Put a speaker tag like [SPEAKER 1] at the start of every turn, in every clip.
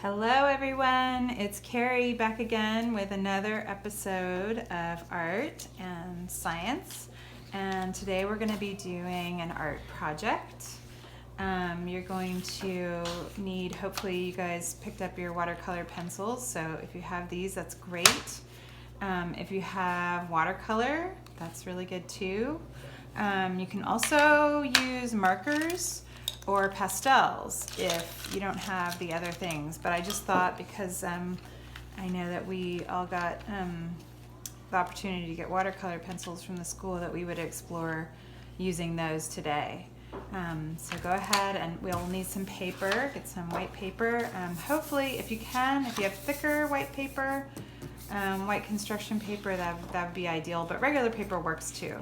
[SPEAKER 1] Hello everyone, it's Carrie back again with another episode of Art and Science, and today we're going to be doing an art project. You're going to need, hopefully you guys picked up your watercolor pencils, so if you have these, that's great. If you have watercolor, that's really good too. You can also use markers or pastels if you don't have the other things. But I just thought, because I know that we all got the opportunity to get watercolor pencils from the school, that we would explore using those today. So go ahead, and we'll need some paper. Get some white paper. Hopefully, if you have thicker white paper, white construction paper, that would be ideal, but regular paper works too.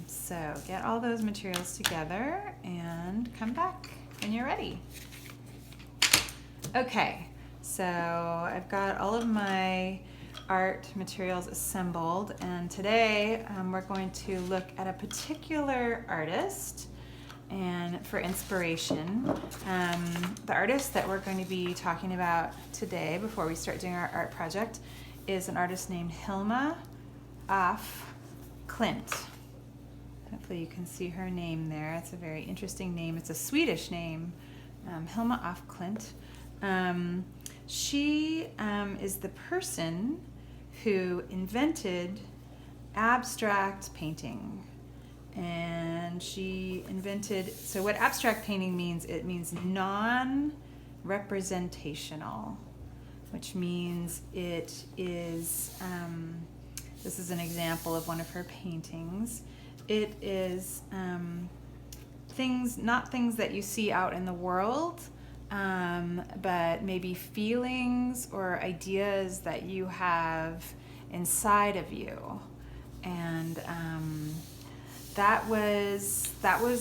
[SPEAKER 1] So get all those materials together and come back when you're ready. Okay, so I've got all of my art materials assembled, and today we're going to look at a particular artist and for inspiration. The artist that we're going to be talking about today before we start doing our art project is an artist named Hilma af Klint. Hopefully you can see her name there. It's a very interesting name. It's a Swedish name, Hilma af Klint. She is the person who invented abstract painting. And she invented, so what abstract painting means, it means non-representational, which means it is, this is an example of one of her paintings. It is not things that you see out in the world, but maybe feelings or ideas that you have inside of you. And that was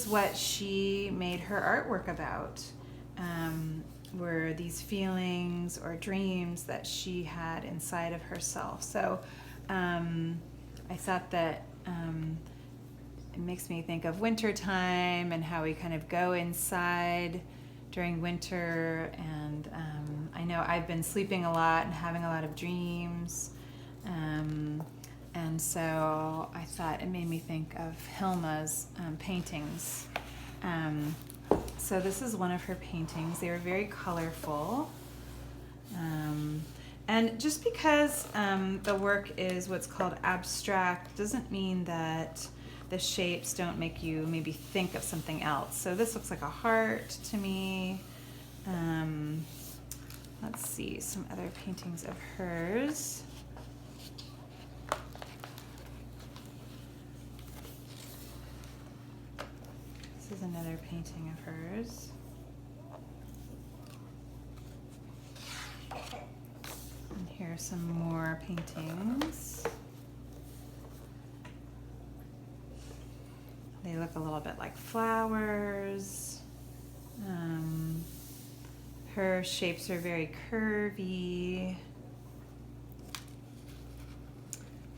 [SPEAKER 1] what she made her artwork about, were these feelings or dreams that she had inside of herself. So I thought that it makes me think of wintertime and how we kind of go inside during winter. And I know I've been sleeping a lot and having a lot of dreams. And so I thought it made me think of Hilma's paintings. So this is one of her paintings. They were very colorful. And just because the work is what's called abstract doesn't mean that the shapes don't make you maybe think of something else. So this looks like a heart to me. Let's see some other paintings of hers. This is another painting of hers. And here are some more paintings. They look a little bit like flowers. Her shapes are very curvy.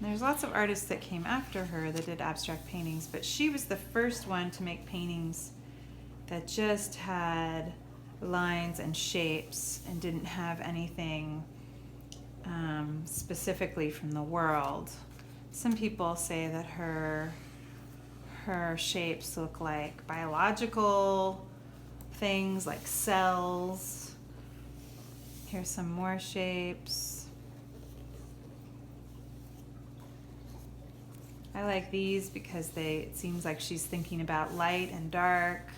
[SPEAKER 1] There's lots of artists that came after her that did abstract paintings, but she was the first one to make paintings that just had lines and shapes and didn't have anything specifically from the world. Some people say that her shapes look like biological things, like cells. Here's some more shapes. I like these because it seems like she's thinking about light and dark.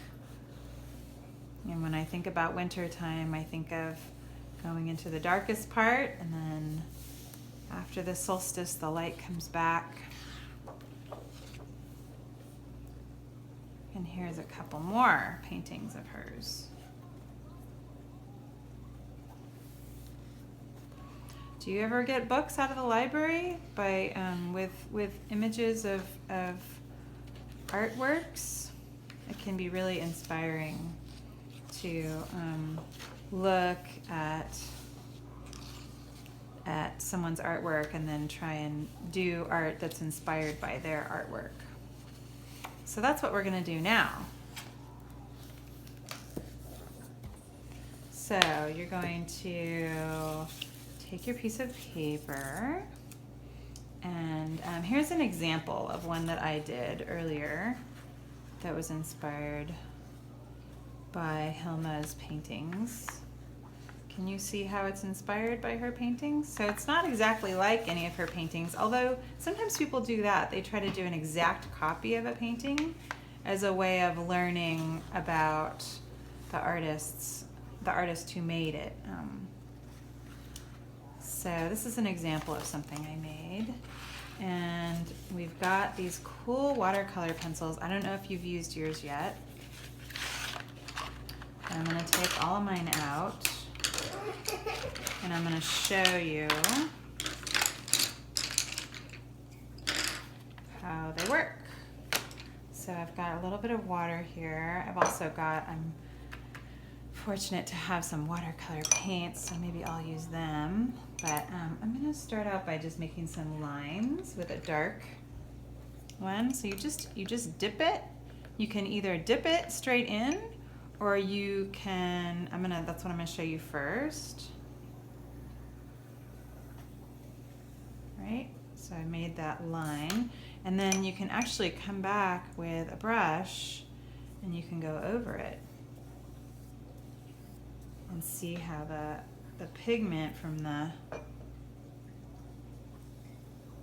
[SPEAKER 1] And when I think about winter time, I think of going into the darkest part, and then after the solstice, the light comes back. And here's a couple more paintings of hers. Do you ever get books out of the library with images of artworks? It can be really inspiring to look at someone's artwork and then try and do art that's inspired by their artwork. So that's what we're going to do now. So you're going to take your piece of paper, and here's an example of one that I did earlier that was inspired by Hilma's paintings. Can you see how it's inspired by her paintings? So it's not exactly like any of her paintings, although sometimes people do that. They try to do an exact copy of a painting as a way of learning about the artist who made it. So this is an example of something I made. And we've got these cool watercolor pencils. I don't know if you've used yours yet. I'm going to take all of mine out, and I'm going to show you how they work. So I've got a little bit of water here. I've also got, I'm fortunate to have some watercolor paints, so maybe I'll use them. But I'm going to start out by just making some lines with a dark one. So you just dip it. You can either dip it straight in, or you can, that's what I'm going to show you first. Right? So I made that line, and then you can actually come back with a brush and you can go over it and see how the pigment from the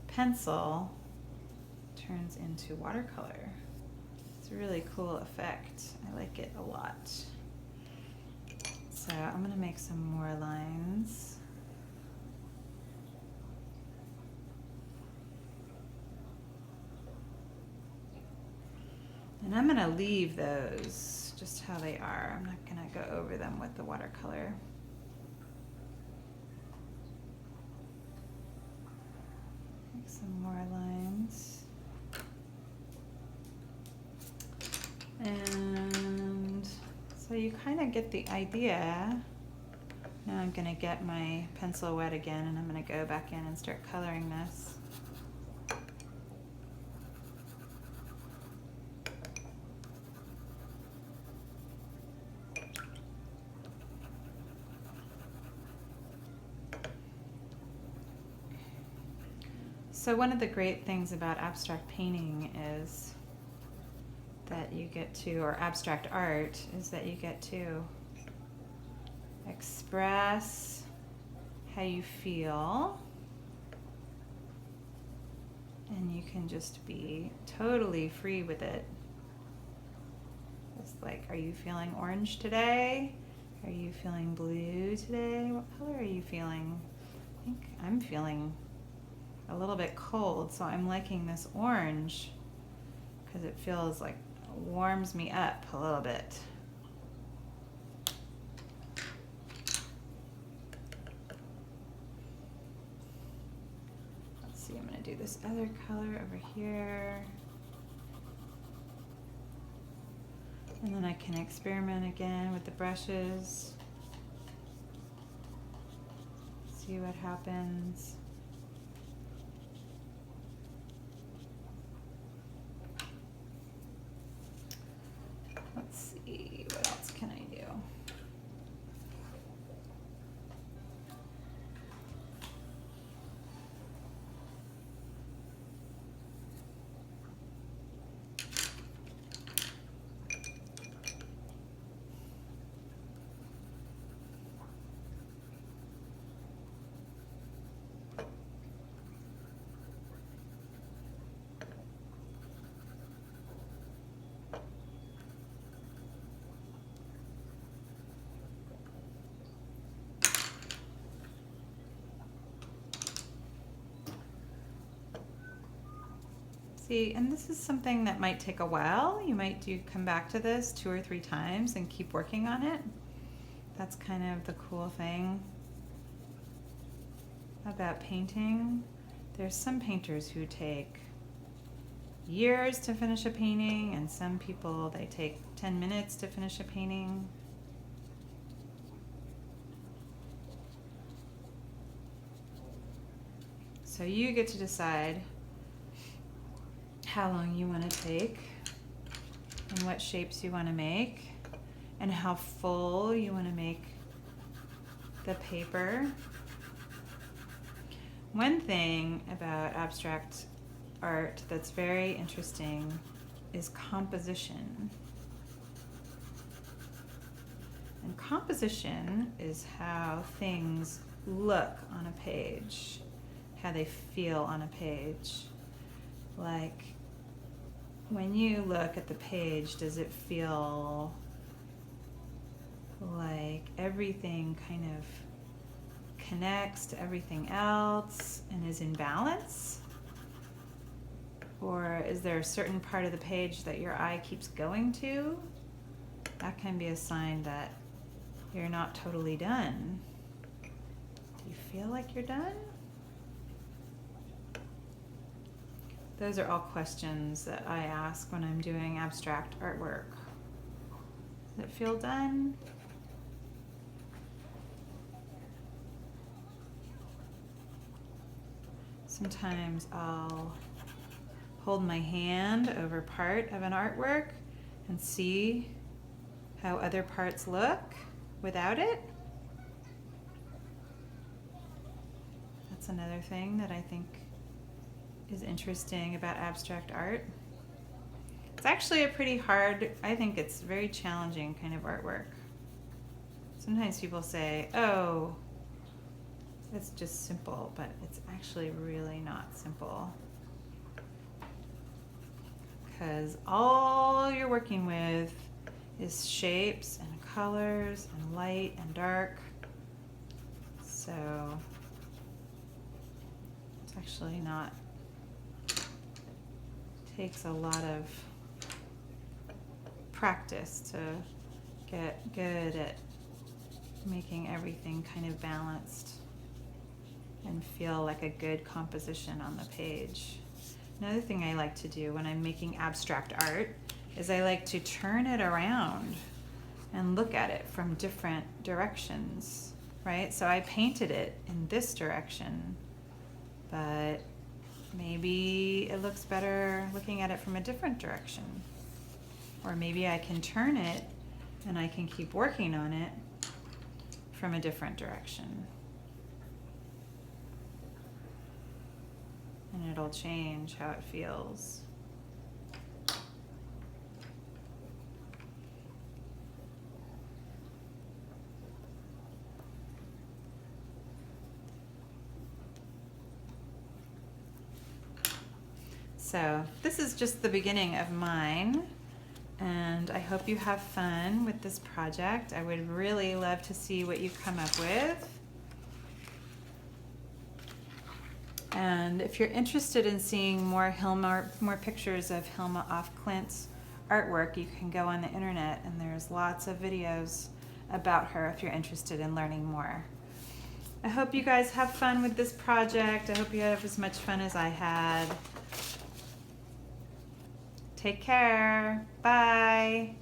[SPEAKER 1] pencil turns into watercolor. It's a really cool effect. I like it a lot. So I'm going to make some more lines. And I'm going to leave those just how they are. I'm not going to go over them with the watercolor. Make some more lines. And so you kind of get the idea. Now I'm going to get my pencil wet again, and I'm going to go back in and start coloring this. So one of the great things about abstract painting is that you get to, or abstract art, is that you get to express how you feel, and you can just be totally free with it. It's like, are you feeling orange today? Are you feeling blue today? What color are you feeling? I think I'm feeling a little bit cold, so I'm liking this orange because it feels like it warms me up a little bit. Let's see, I'm going to do this other color over here. And then I can experiment again with the brushes. See what happens. Let's see, what else can I do? See, and this is something that might take a while. You might come back to this 2 or 3 times and keep working on it. That's kind of the cool thing about painting. There's some painters who take years to finish a painting, and some people, they take 10 minutes to finish a painting. So you get to decide how long you want to take and what shapes you want to make and how full you want to make the paper. One thing about abstract art that's very interesting is composition. And composition is how things look on a page, how they feel on a page. Like, when you look at the page, does it feel like everything kind of connects to everything else and is in balance? Or is there a certain part of the page that your eye keeps going to? That can be a sign that you're not totally done. Do you feel like you're done? Those are all questions that I ask when I'm doing abstract artwork. Does it feel done? Sometimes I'll hold my hand over part of an artwork and see how other parts look without it. That's another thing that I think is interesting about abstract art. It's actually a pretty hard, I think it's very challenging kind of artwork. Sometimes people say, oh, it's just simple, but it's actually really not simple. Because all you're working with is shapes and colors and light and dark. So it's actually not, takes a lot of practice to get good at making everything kind of balanced and feel like a good composition on the page. Another thing I like to do when I'm making abstract art is I like to turn it around and look at it from different directions, right? So I painted it in this direction, but maybe it looks better looking at it from a different direction. Or maybe I can turn it and I can keep working on it from a different direction. And it'll change how it feels. So this is just the beginning of mine, and I hope you have fun with this project. I would really love to see what you come up with. And if you're interested in seeing more pictures of Hilma off Klint's artwork, you can go on the internet, and there's lots of videos about her if you're interested in learning more. I hope you guys have fun with this project. I hope you have as much fun as I had. Take care. Bye.